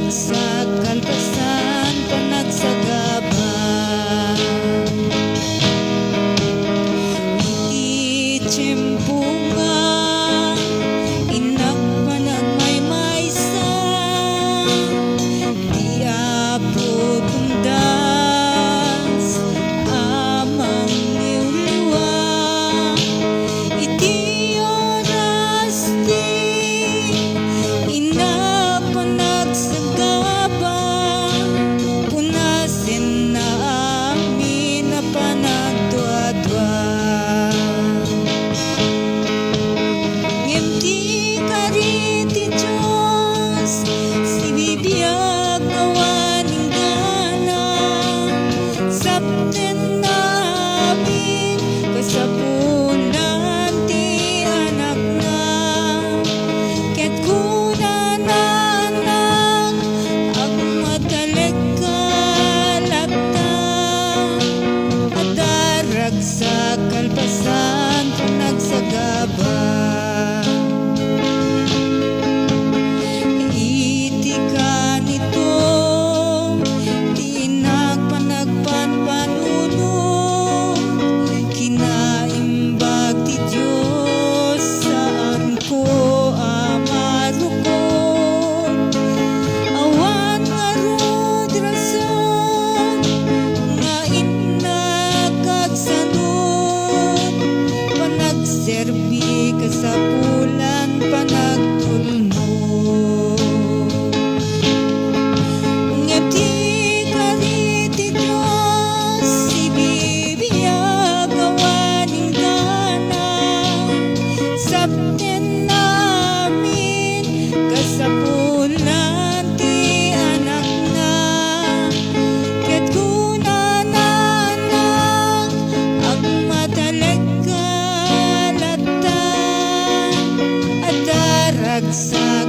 sa kalpasan panagsagaban. Iti tiyempo nga inagpanagmaymaysa, di apod undas amang niuliwa. Iti oras di punasin na amin na panagdwa-dwa. Ngem ti kariti Diyos, si bibiyag kawaning gana, sapten namin kasapunan ti anak na. Ket kunan anak ag mataleg sa kalpasan panagsagaban. Iti ka nito tinagpanagpanpanuno, kinaimbag ti Diyos saan ko amarukod. Awan nga rod rason nga serbi kasapulan panagtulmo. Ngem ti kariti Diyos, si bibiyag awaning gana, sapten namin kasapulan ti anak na. Ket kunan anak ag mataleg sa